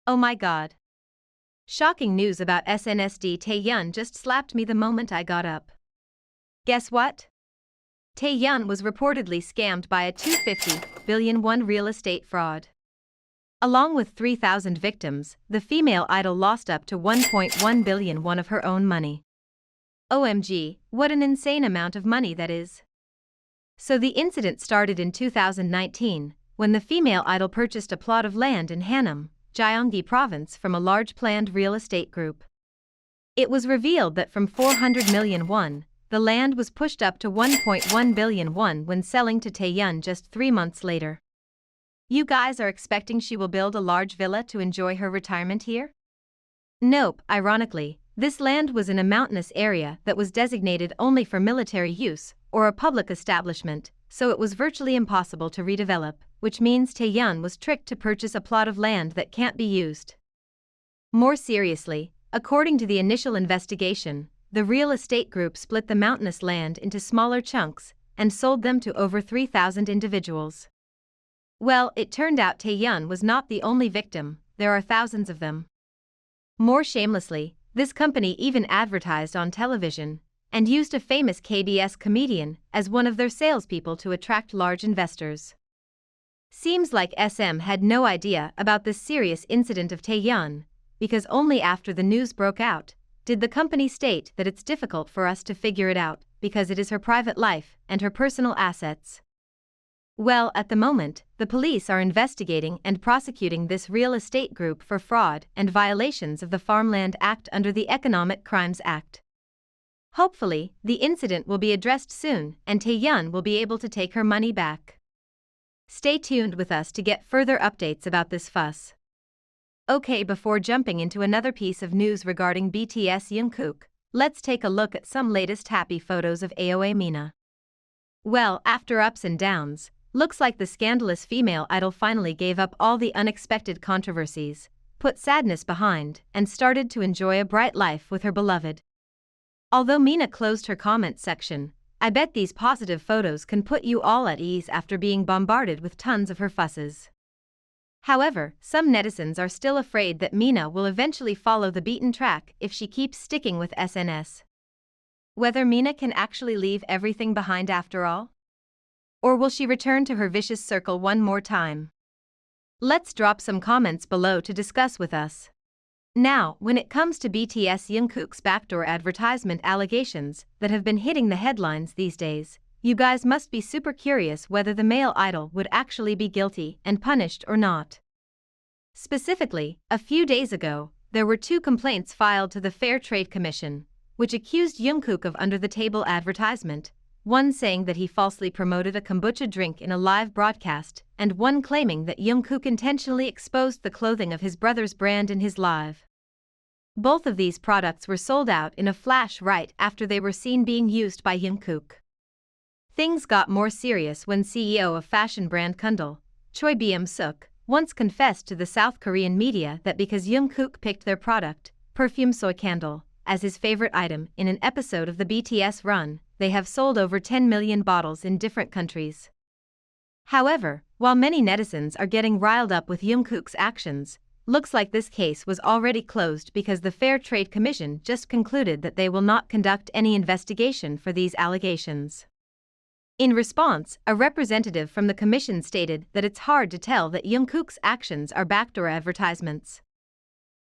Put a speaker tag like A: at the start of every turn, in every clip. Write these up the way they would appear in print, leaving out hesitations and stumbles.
A: Oh my god. Shocking news about SNSD Taeyeon just slapped me the moment I got up. Guess what? Taeyeon was reportedly scammed by a 250 billion won real estate fraud. Along with 3,000 victims, the female idol lost up to 1.1 billion won of her own money. OMG, what an insane amount of money that is. So the incident started in 2019, when the female idol purchased a plot of land in Hanam, Gyeonggi Province from a large planned real estate group. It was revealed that from 400 million won, the land was pushed up to 1.1 billion won when selling to Taeyeon just 3 months later. You guys are expecting she will build a large villa to enjoy her retirement here? Nope, ironically, this land was in a mountainous area that was designated only for military use or a public establishment, so it was virtually impossible to redevelop, which means Taeyeon was tricked to purchase a plot of land that can't be used. More seriously, according to the initial investigation, the real estate group split the mountainous land into smaller chunks and sold them to over 3,000 individuals. Well, it turned out Taeyeon was not the only victim, there are thousands of them. More shamelessly, this company even advertised on television and used a famous KBS comedian as one of their salespeople to attract large investors. Seems like SM had no idea about this serious incident of Taeyeon, because only after the news broke out did the company state that it's difficult for us to figure it out because it is her private life and her personal assets. Well, at the moment, the police are investigating and prosecuting this real estate group for fraud and violations of the Farmland Act under the Economic Crimes Act. Hopefully, the incident will be addressed soon and Taeyeon will be able to take her money back. Stay tuned with us to get further updates about this fuss. Okay, before jumping into another piece of news regarding BTS Jungkook, let's take a look at some latest happy photos of AOA Mina. Well, after ups and downs, looks like the scandalous female idol finally gave up all the unexpected controversies, put sadness behind, and started to enjoy a bright life with her beloved. Although Mina closed her comment section, I bet these positive photos can put you all at ease after being bombarded with tons of her fusses. However, some netizens are still afraid that Mina will eventually follow the beaten track if she keeps sticking with SNS. Whether Mina can actually leave everything behind after all? Or will she return to her vicious circle one more time? Let's drop some comments below to discuss with us. Now, when it comes to BTS Jungkook's backdoor advertisement allegations that have been hitting the headlines these days, you guys must be super curious whether the male idol would actually be guilty and punished or not. Specifically, a few days ago, there were 2 complaints filed to the Fair Trade Commission, which accused Jungkook of under-the-table advertisement, one saying that he falsely promoted a kombucha drink in a live broadcast, and one claiming that Jungkook intentionally exposed the clothing of his brother's brand in his live. Both of these products were sold out in a flash right after they were seen being used by Jungkook. Things got more serious when CEO of fashion brand Kundal, Choi Byum-suk, once confessed to the South Korean media that because Jungkook picked their product, perfume soy candle, as his favorite item in an episode of the BTS run, they have sold over 10 million bottles in different countries. However, while many netizens are getting riled up with Jungkook's actions, looks like this case was already closed because the Fair Trade Commission just concluded that they will not conduct any investigation for these allegations. In response, a representative from the commission stated that it's hard to tell that Jungkook's actions are backdoor advertisements.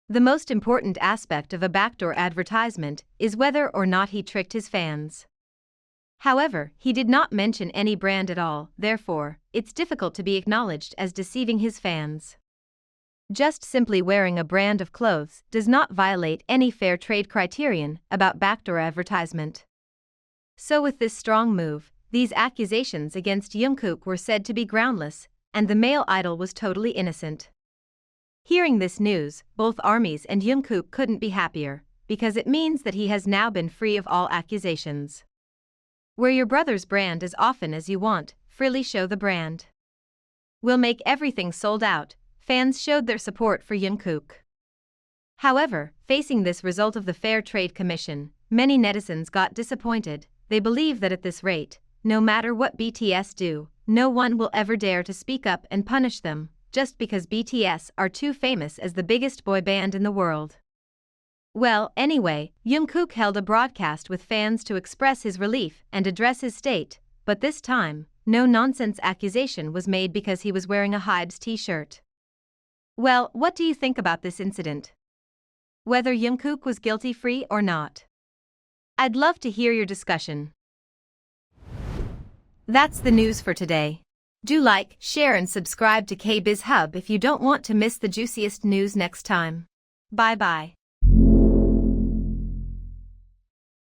A: The most important aspect of a backdoor advertisement is whether or not he tricked his fans. However, he did not mention any brand at all, therefore, it's difficult to be acknowledged as deceiving his fans. Just simply wearing a brand of clothes does not violate any fair trade criterion about backdoor advertisement. So with this strong move, these accusations against Jungkook were said to be groundless, and the male idol was totally innocent. Hearing this news, both armies and Jungkook couldn't be happier, because it means that he has now been free of all accusations. Wear your brother's brand as often as you want, freely show the brand. We'll make everything sold out, fans showed their support for Jungkook. However, facing this result of the Fair Trade Commission, many netizens got disappointed. They believe that at this rate, no matter what BTS do, no one will ever dare to speak up and punish them, just because BTS are too famous as the biggest boy band in the world. Well, anyway, Jungkook held a broadcast with fans to express his relief and address his state, but this time, no nonsense accusation was made because he was wearing a Hybe's t-shirt. Well, what do you think about this incident? Whether Jungkook was guilty-free or not? I'd love to hear your discussion. That's the news for today. Do like, share and subscribe to KbizHub if you don't want to miss the juiciest news next time. Bye-bye.